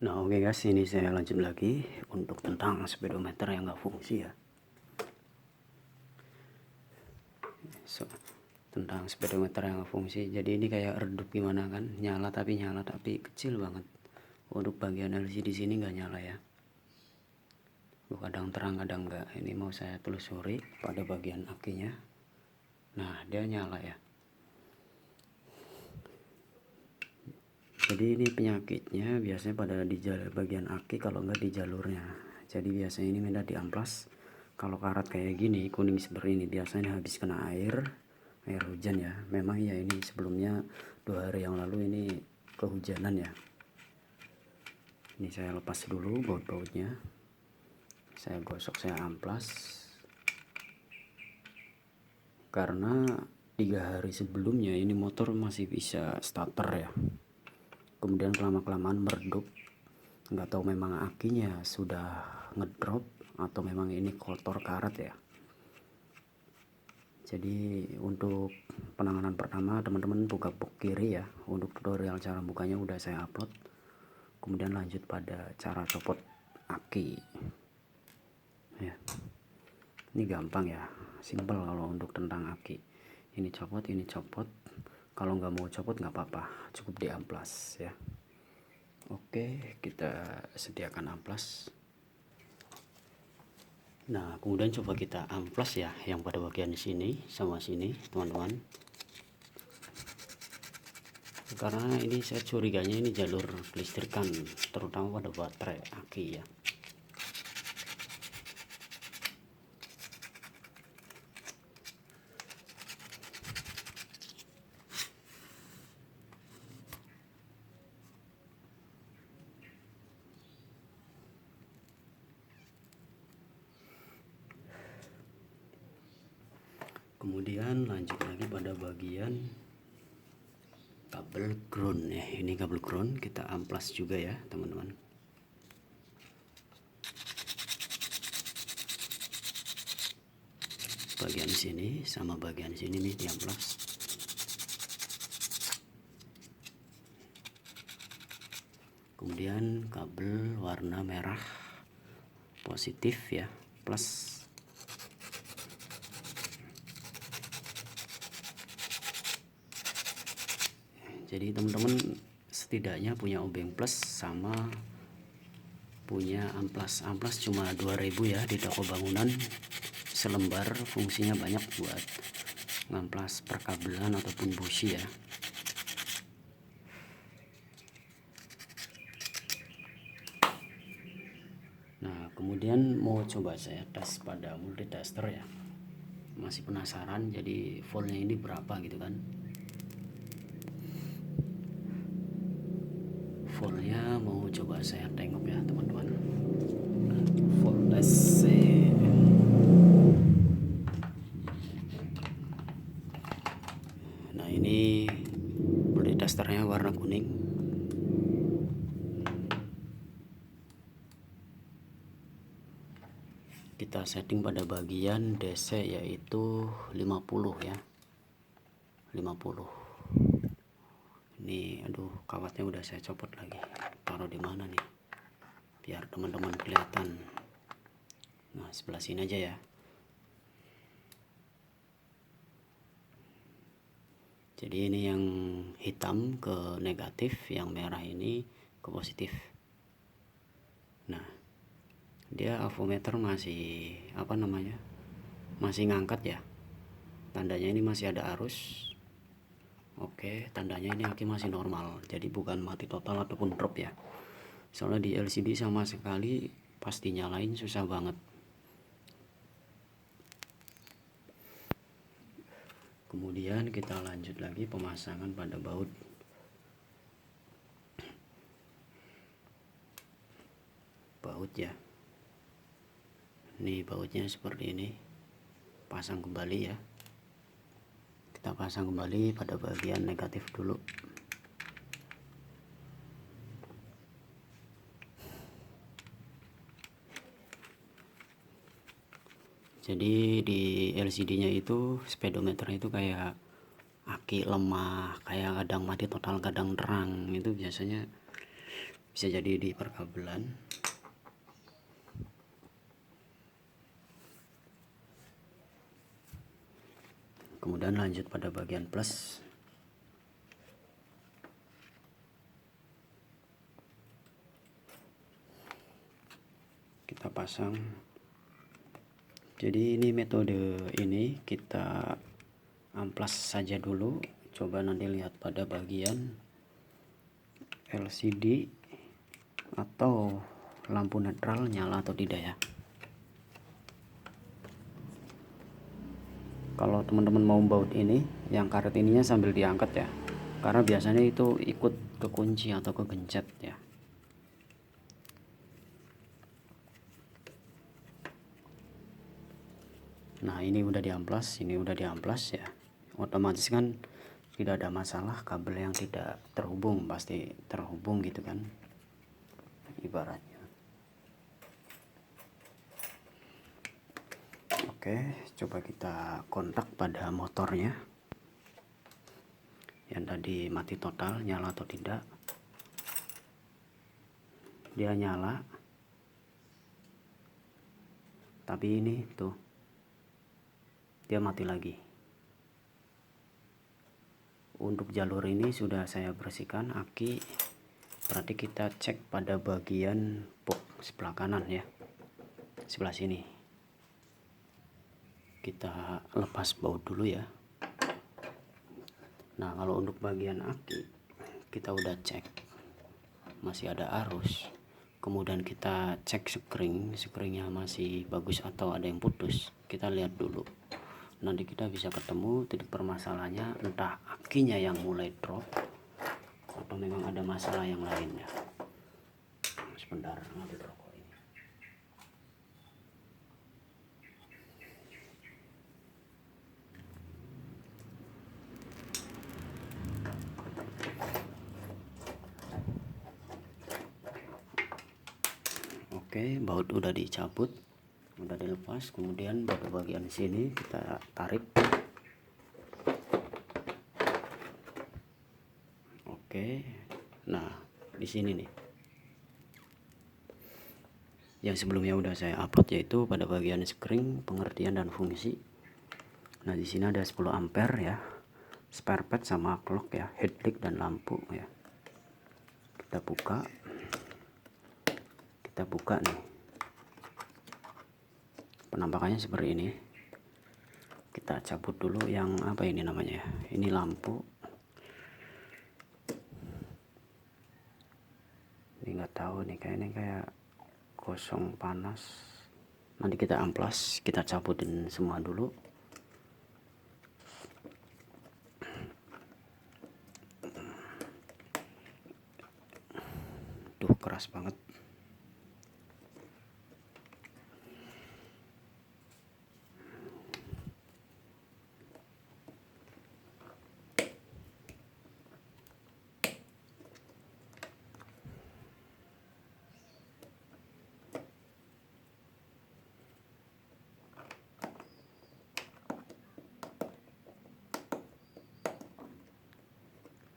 Nah oke guys, ini saya lanjut lagi untuk tentang speedometer yang nggak fungsi ya. Tentang speedometer yang nggak fungsi. Jadi ini kayak redup gimana kan, nyala tapi kecil banget. Untuk bagian LCD di sini nggak nyala ya. Kadang terang kadang enggak. Ini mau saya telusuri pada bagian akinya. Nah dia nyala ya. Jadi ini penyakitnya biasanya pada di bagian aki, kalau enggak di jalurnya. Jadi biasanya ini minta diamplas. Kalau karat kayak gini kuning seperti ini biasanya habis kena air hujan ya. Memang ya ini sebelumnya 2 hari yang lalu ini kehujanan ya. Ini saya lepas dulu baut-bautnya, saya gosok, saya amplas. Karena 3 hari sebelumnya ini motor masih bisa starter ya, kemudian kelamaan meredup. Nggak tahu memang akinya sudah ngedrop atau memang ini kotor karat ya. Jadi untuk penanganan pertama teman-teman buka box kiri ya. Untuk tutorial cara bukanya udah saya upload. Kemudian lanjut pada cara copot aki ya. Ini gampang ya, simple kalau untuk tentang aki. Ini copot. Kalau nggak mau copot nggak apa-apa, cukup diamplas ya. Oke, kita sediakan amplas. Nah kemudian coba kita amplas ya, yang pada bagian sini sama sini teman-teman. Karena ini saya curiganya ini jalur kelistrikan, terutama pada baterai aki ya. Kemudian lanjut lagi pada bagian kabel ground ya. Ini kabel ground kita amplas juga ya teman-teman. Bagian sini sama bagian sini nih diamplas. Kemudian kabel warna merah positif ya, plus. Jadi teman-teman setidaknya punya obeng plus sama punya amplas. Amplas cuma 2000 ya di toko bangunan, selembar, fungsinya banyak buat ngamplas perkabelan ataupun busi ya. Nah kemudian mau coba saya tes pada multitester ya. Masih penasaran jadi voltnya ini berapa gitu kan. Voltnya mau coba saya tengok ya teman-teman. Volt tes. Nah ini multitesternya warna kuning. Kita setting pada bagian DC yaitu 50 ya, 50. Ini aduh kawatnya udah saya copot lagi, taruh di mana nih biar teman-teman kelihatan. Nah sebelah sini aja ya. Jadi ini yang hitam ke negatif, yang merah ini ke positif. Nah dia avometer masih masih ngangkat ya, tandanya ini masih ada arus. Oke, tandanya ini aki masih normal, jadi bukan mati total ataupun drop ya. Soalnya di LCD sama sekali pas dinyalain susah banget. Kemudian kita lanjut lagi pemasangan pada baut. Baut ya. Ini bautnya seperti ini. Pasang kembali ya. Kita pasang kembali pada bagian negatif dulu. Jadi di LCD nya itu speedometer itu kayak aki lemah, kayak kadang mati total kadang terang. Itu biasanya bisa jadi di perkabelan. Kemudian lanjut pada bagian plus. Kita pasang. Jadi ini metode ini kita amplas saja dulu. Coba nanti lihat pada bagian LCD atau lampu netral nyala atau tidak ya. Kalau teman-teman mau baut ini, yang karet ininya sambil diangkat ya, karena biasanya itu ikut kekunci atau kegencet ya. Nah ini udah diamplas, ini udah diamplas ya, otomatis kan tidak ada masalah. Kabel yang tidak terhubung pasti terhubung gitu kan ibaratnya. Oke, coba kita kontak pada motornya yang tadi mati total, nyala atau tidak. Dia nyala, tapi ini tuh dia mati lagi. Untuk jalur ini sudah saya bersihkan aki. Berarti kita cek pada bagian box sebelah kanan ya, sebelah sini. Kita lepas baut dulu ya. Nah kalau untuk bagian aki kita udah cek masih ada arus, kemudian kita cek screennya masih bagus atau ada yang putus, kita lihat dulu. Nanti kita bisa ketemu titik permasalahannya, entah akinya yang mulai drop atau memang ada masalah yang lainnya. Sebentar, ngambil rokok ini. Oke, baut udah dicabut, udah dilepas. Kemudian pada bagian sini kita tarik. Oke, nah di sini nih yang sebelumnya udah saya upload, yaitu pada bagian screen, pengertian dan fungsi. Nah di sini ada 10 ampere ya, spare part sama clock ya, headlight dan lampu ya. Kita buka nih, penampakannya seperti ini. Kita cabut dulu yang apa ini namanya ya, ini lampu. Ini nggak tahu nih, kayaknya kayak kosong panas. Nanti kita amplas, kita cabutin semua dulu. Duh, keras banget.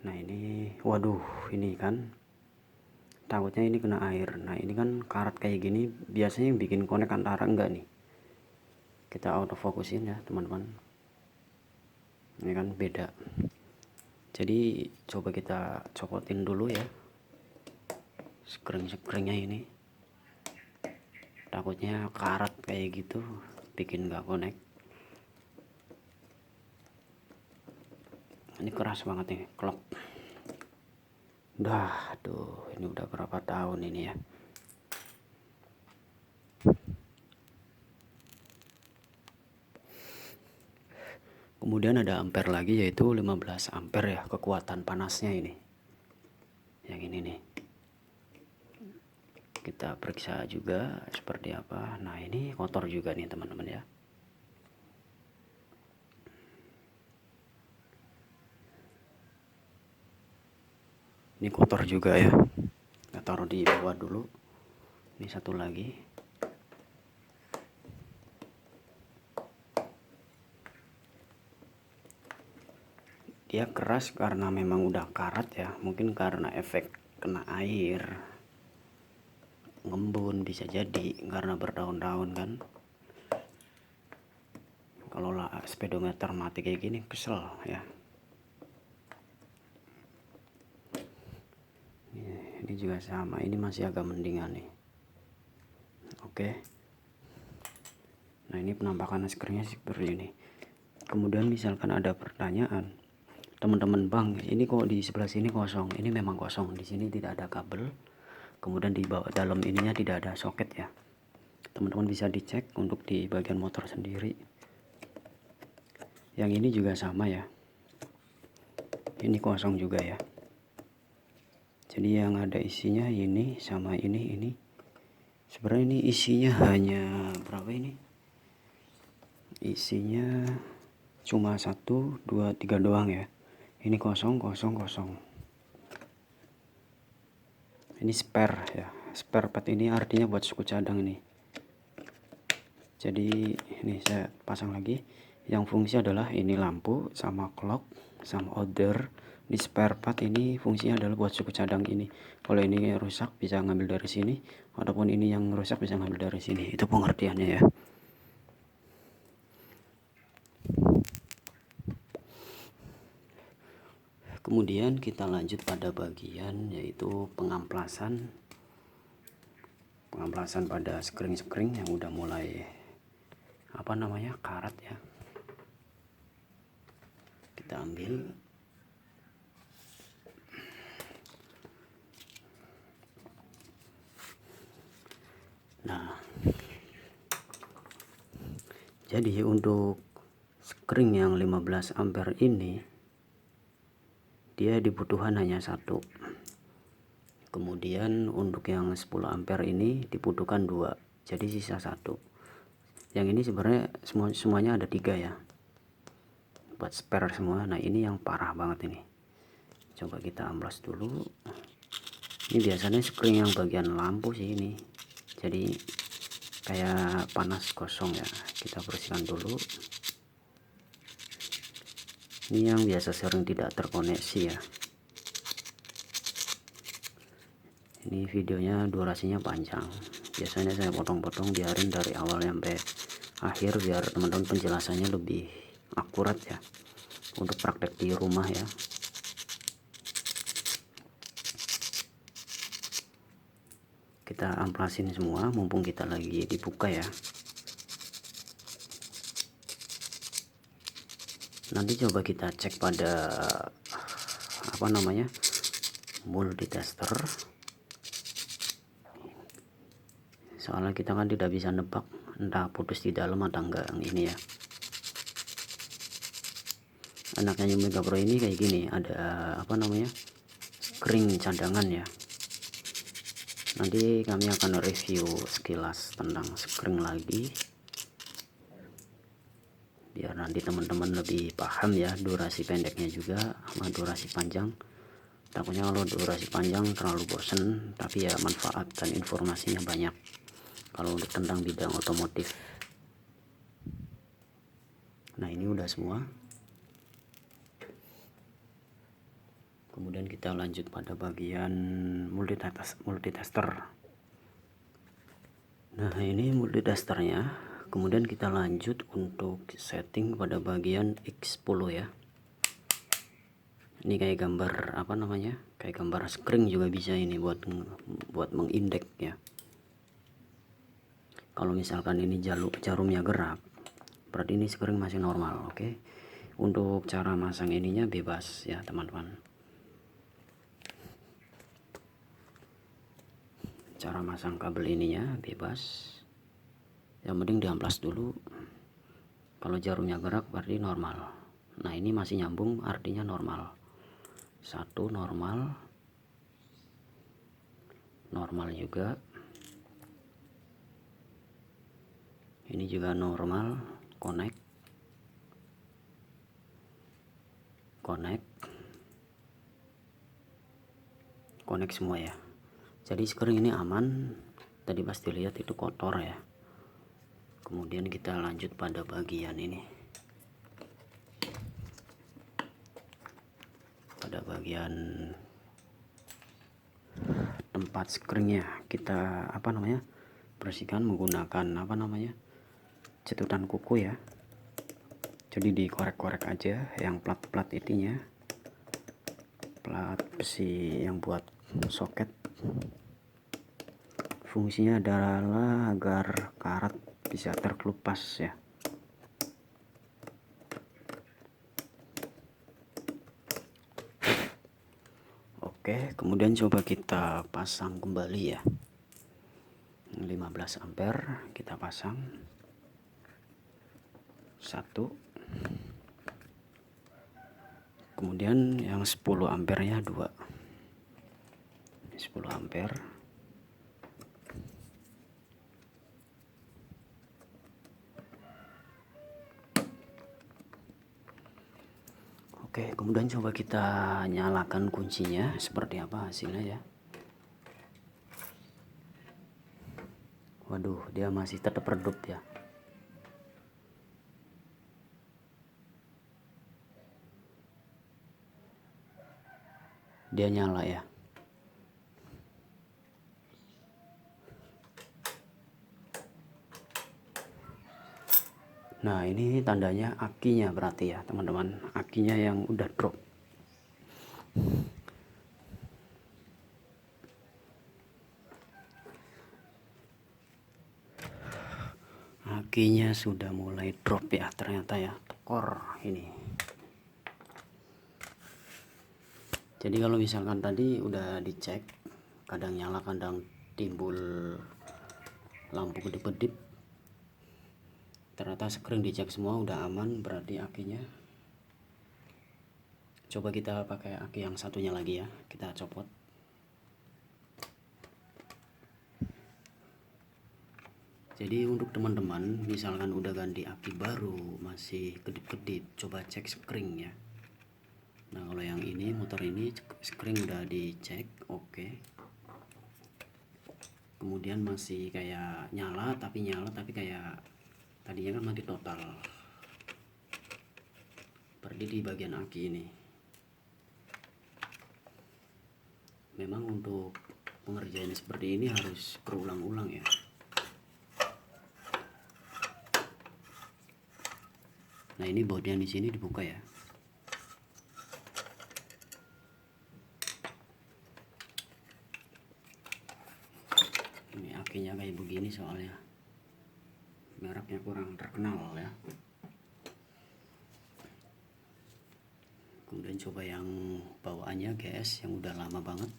Nah ini, waduh, ini kan takutnya ini kena air. Nah ini kan karat kayak gini biasanya yang bikin konek antara enggak nih. Kita autofokusin ya teman-teman. Ini kan beda. Jadi coba kita copotin dulu ya screen-nya ini. Takutnya karat kayak gitu bikin nggak connect. Ini keras banget nih, klop. Aduh, ini udah berapa tahun ini ya. Kemudian ada ampere lagi, yaitu 15 ampere ya, kekuatan panasnya ini. Yang ini nih. Kita periksa juga seperti apa. Nah, ini kotor juga nih teman-teman ya. Ini kotor juga ya. Kita taruh di bawah dulu. Ini satu lagi. Dia keras karena memang udah karat ya. Mungkin karena efek kena air. mengembun, bisa jadi karena bertahun-tahun kan. Kalau lah speedometer mati kayak gini kesel ya. Ini juga sama, ini masih agak mendingan nih. Oke. Nah ini penampakan screennya seperti ini. Kemudian misalkan ada pertanyaan, teman-teman bang, ini kok di sebelah sini kosong? Ini memang kosong, di sini tidak ada kabel. Kemudian di bawah dalam ininya tidak ada soket ya. Teman-teman bisa dicek untuk di bagian motor sendiri. Yang ini juga sama ya. Ini kosong juga ya. Jadi yang ada isinya ini sama ini. Sebenarnya ini isinya hanya berapa ini? Isinya cuma 1, 2, 3 doang ya. Ini kosong. Ini spare ya. Spare part ini artinya buat suku cadang ini. Jadi ini saya pasang lagi. Yang fungsi adalah ini lampu sama clock sama order. Di spare part ini fungsinya adalah buat suku cadang ini. Kalau ini rusak bisa ngambil dari sini, ataupun ini yang rusak bisa ngambil dari sini. Itu pengertiannya ya. Kemudian kita lanjut pada bagian yaitu pengamplasan pada skring yang udah mulai karat ya. Kita ambil. Nah, jadi untuk skring yang 15 ampere ini dia dibutuhkan hanya 1. Kemudian untuk yang 10 ampere ini dibutuhkan 2. Jadi sisa 1. Yang ini sebenarnya semuanya ada 3 ya. Buat spare semua. Nah, ini yang parah banget ini. Coba kita amplas dulu. Ini biasanya skring yang bagian lampu sih ini. Jadi kayak panas kosong ya. Kita bersihkan dulu. Ini yang biasa sering tidak terkoneksi ya. Ini videonya durasinya panjang. Biasanya saya potong-potong, biarin dari awal sampai akhir biar teman-teman penjelasannya lebih akurat ya. Untuk praktek di rumah ya. Kita amplasin semua mumpung kita lagi dibuka ya. Nanti coba kita cek pada multitester. Soalnya kita kan tidak bisa nebak entah putus di dalam atau enggak yang ini ya. Anaknya Mega Pro ini kayak gini, ada skring cadangan ya. Nanti kami akan review sekilas tentang skring lagi, biar nanti teman-teman lebih paham ya durasi pendeknya juga sama durasi panjang. Takutnya kalau durasi panjang terlalu bosen, tapi ya manfaat dan informasinya banyak kalau untuk tentang bidang otomotif. Nah, ini udah semua. Kemudian kita lanjut pada bagian multitester. Nah, ini multitesternya. Kemudian kita lanjut untuk setting pada bagian X10 ya. Ini kayak gambar kayak gambar skring juga bisa ini buat mengindeks ya. Kalau misalkan ini jarumnya gerak, berarti ini skring masih normal. Oke. Untuk cara masang ininya bebas ya teman-teman. Cara masang kabel ininya bebas. Yang penting diamplas dulu. Kalau jarumnya gerak berarti normal. Nah, ini masih nyambung, artinya normal. 1 normal. Normal juga. Ini juga normal. Connect semua ya. Jadi skring ini aman. Tadi pasti lihat itu kotor ya. Kemudian kita lanjut pada bagian ini. Pada bagian tempat skringnya kita bersihkan menggunakan cetutan kuku ya. Jadi dikorek-korek aja yang plat-plat itinya, plat besi yang buat soket. Fungsinya adalah agar karat bisa terkelupas ya. Oke, kemudian coba kita pasang kembali ya. 15 ampere kita pasang. 1. Kemudian yang 10 ampernya 2. 10 ampere. Oke, kemudian coba kita nyalakan kuncinya seperti apa hasilnya ya. Waduh, dia masih tetap redup ya. Dia nyala ya. Nah, ini tandanya akinya berarti ya teman-teman, akinya yang udah drop. Akinya sudah mulai drop ya ternyata ya, tekor ini. Jadi kalau misalkan tadi udah dicek, kadang nyala kadang timbul lampu kedip-kedip, ternyata skring dicek semua udah aman, berarti akinya. Coba kita pakai aki yang satunya lagi ya, kita copot. Jadi untuk teman-teman misalkan udah ganti aki baru masih kedip-kedip, coba cek skring ya. Nah kalau yang ini, motor ini skring udah dicek oke. Kemudian masih kayak nyala tapi kayak tadinya kan mati total, berarti di bagian aki ini. Memang untuk pengerjaan seperti ini harus berulang-ulang ya. Nah ini bautnya di sini dibuka ya. Ini akinya kayak begini soalnya, mereknya kurang terkenal ya. Kemudian coba yang bawaannya guys, yang udah lama banget.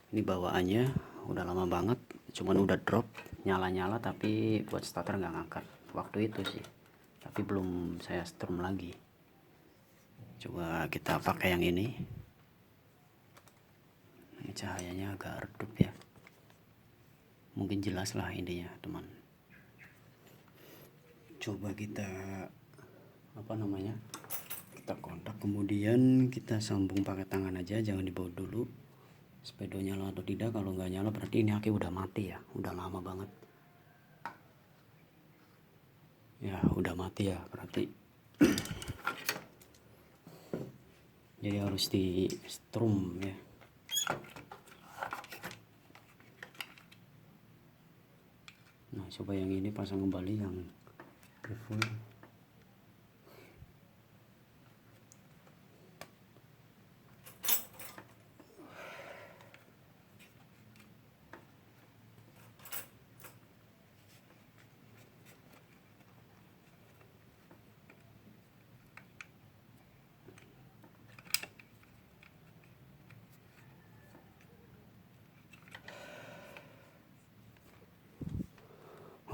Ini bawaannya udah lama banget, cuman udah drop, nyala-nyala tapi buat starter nggak ngangkat waktu itu sih, tapi belum saya strum lagi. Coba kita pakai yang ini. Ini cahayanya agak redup ya, mungkin jelas lah intinya teman. Coba kita kita kontak, kemudian kita sambung pakai tangan aja, jangan dibaut dulu sepedo nyala atau tidak. Kalau nggak nyala berarti ini aki udah mati ya, udah lama banget ya, udah mati ya berarti. Jadi harus di strum ya. Nah coba yang ini pasang kembali yang full.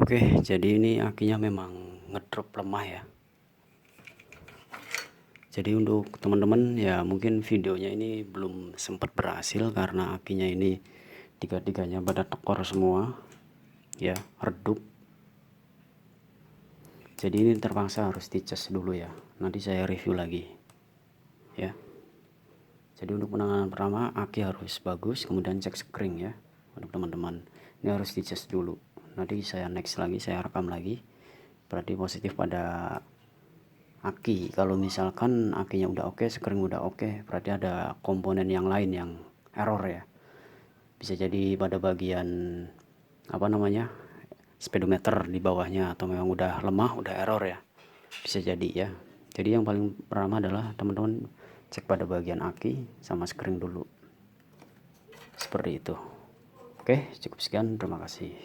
Oke, jadi ini akinya memang ngedrop lemah ya. Jadi untuk teman-teman ya, mungkin videonya ini belum sempat berhasil karena akinya ini tiga-tiganya pada tekor semua ya, redup. Jadi ini terpaksa harus dicas dulu ya, nanti saya review lagi ya. Jadi untuk penanganan pertama, aki harus bagus, kemudian cek skring ya untuk teman-teman. Ini harus dicas dulu, nanti saya next lagi, saya rekam lagi. Berarti positif pada aki. Kalau misalkan akinya udah oke, skring udah oke, berarti ada komponen yang lain yang error ya. Bisa jadi pada bagian apa namanya, speedometer di bawahnya, atau memang udah lemah, udah error ya, bisa jadi ya. Jadi yang paling pertama adalah teman-teman cek pada bagian aki sama spring dulu, seperti itu. Oke, cukup sekian, terima kasih.